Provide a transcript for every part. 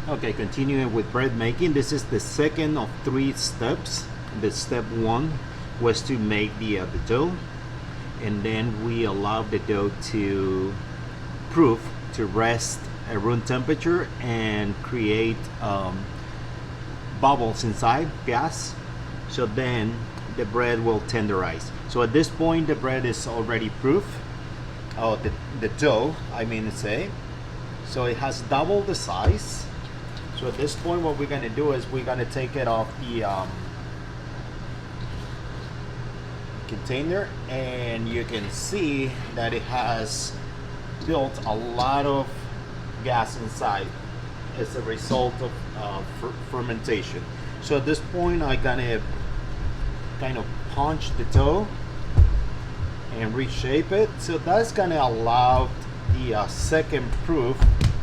Okay, continuing with bread making. This is the second of 3 steps. The step 1 was to make the dough, and then we allow the dough to proof, to rest at room temperature and create bubbles inside, gas. So then the bread will tenderize. So at this point the bread is already proof. Oh, the dough, I mean to say. So it has double the size. So at this point what we're gonna do is we're gonna take it off the container, and you can see that it has built a lot of gas inside as a result of fermentation. So at this point I'm gonna kind of punch the dough and reshape it. So that's gonna allow the second proof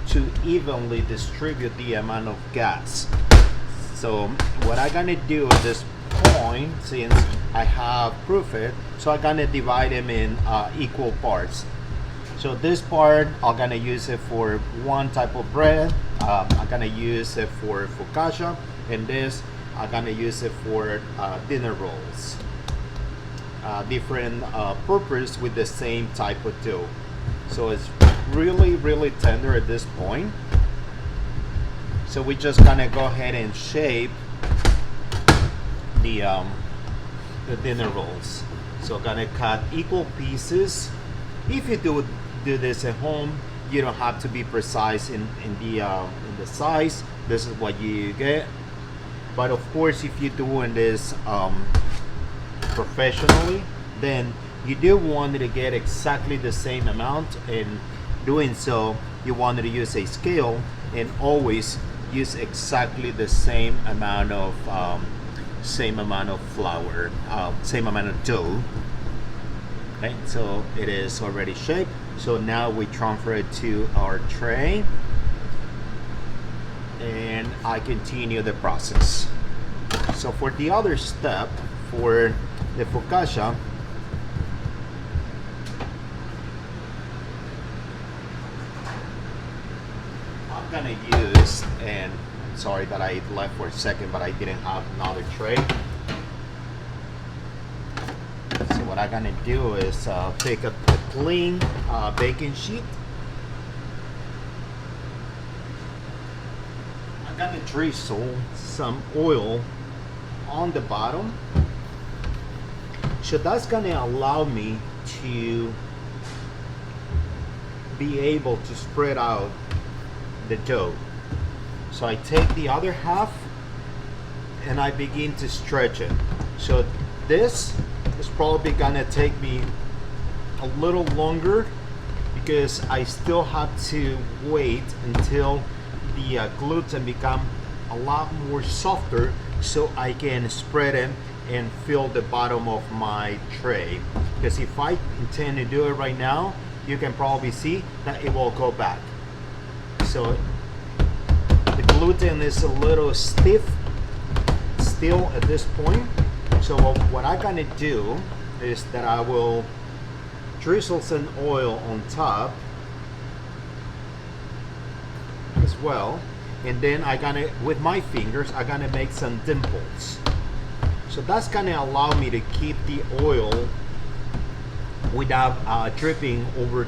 to evenly distribute the amount of gas. So what I'm gonna do at this point, since I have proofed it, so I'm gonna divide them in equal parts. So this part I'm gonna use it for one type of bread. I'm gonna use it for focaccia, and this I'm gonna use it for dinner rolls. Different purpose with the same type of dough. So it's really tender at this point. So we just gonna go ahead and shape the dinner rolls. So gonna cut equal pieces. If you do this at home, you don't have to be precise in the size. This is what you get. But of course, if you're doing this professionally, then you do want to get exactly the same amount. In doing so, you want to use a scale and always use exactly the same amount of flour, same amount of dough. Okay, so it is already shaped. So now we transfer it to our tray, and I continue the process. So for the other step, for the focaccia, I'm gonna use, and sorry that I left for a second, but I didn't have another tray. So what I'm gonna do is take a clean baking sheet. I'm gonna drizzle some oil on the bottom. So that's gonna allow me to be able to spread out the dough. So I take the other half and I begin to stretch it. So this is probably gonna take me a little longer because I still have to wait until the gluten become a lot more softer so I can spread it and fill the bottom of my tray. Because if I intend to do it right now, you can probably see that it will go back. So the gluten is a little stiff still at this point. So what I'm gonna do is that I will drizzle some oil on top as well, and then I gonna, with my fingers, I'm gonna make some dimples. So that's gonna allow me to keep the oil without dripping over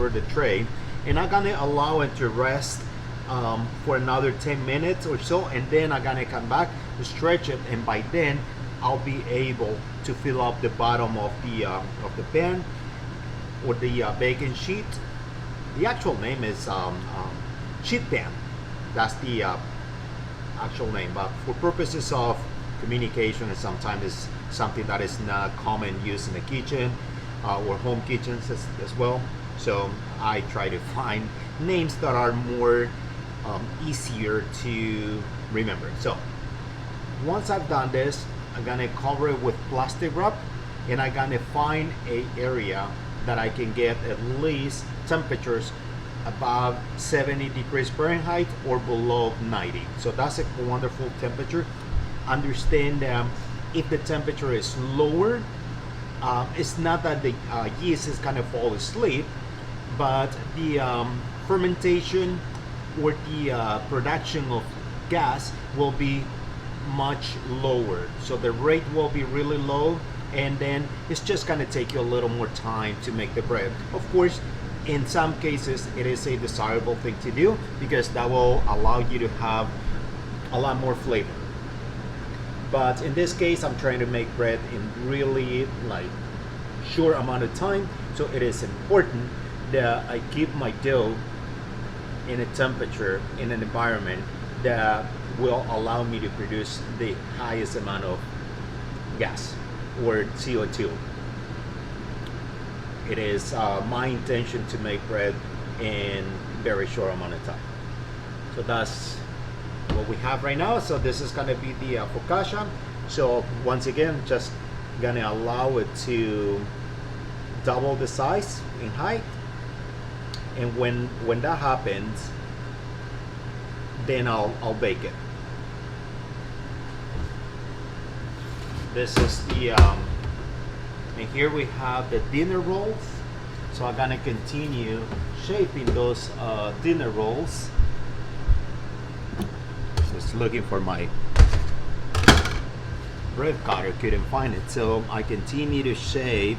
the tray, and I'm gonna allow it to rest for another 10 minutes or so, and then I'm gonna come back to stretch it, and by then I'll be able to fill up the bottom of the pan or the baking sheet. The actual name is sheet pan. That's the actual name, but for purposes of communication, and sometimes it's something that is not common use in the kitchen or home kitchens as well. So I try to find names that are more easier to remember. So once I've done this, I'm gonna cover it with plastic wrap, and I'm gonna find a area that I can get at least temperatures above 70 degrees Fahrenheit or below 90. So that's a wonderful temperature. Understand if the temperature is lower, it's not that the yeast is gonna fall asleep, but the fermentation or the production of gas will be much lower. So the rate will be really low, and then it's just gonna take you a little more time to make the bread. Of course, in some cases, it is a desirable thing to do because that will allow you to have a lot more flavor. But in this case, I'm trying to make bread in really like short amount of time, so it is important that I keep my dough in a temperature, in an environment that will allow me to produce the highest amount of gas or CO2. It is my intention to make bread in very short amount of time. So that's what we have right now. So this is gonna be the focaccia. So once again, just gonna allow it to double the size in height, and when that happens, then I'll bake it. This is the and here we have the dinner rolls. So I'm gonna continue shaping those dinner rolls. Just looking for my bread cutter, couldn't find it, so I continue to shape.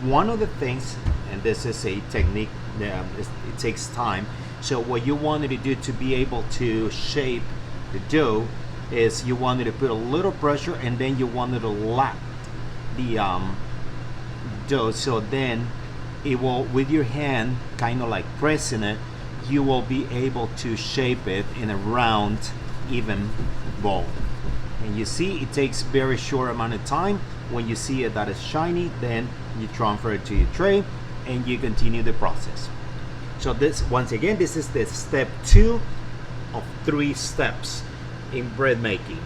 One of the things, and this is a technique that it takes time, so what you wanted to do to be able to shape the dough is you wanted to put a little pressure, and then you wanted to lap the dough, so then it will, with your hand kind of like pressing it, you will be able to shape it in a round, even ball. And you see it takes very short amount of time. When you see it that is shiny, then you transfer it to your tray and you continue the process. So this, once again, this is the step 2 of 3 steps in bread making.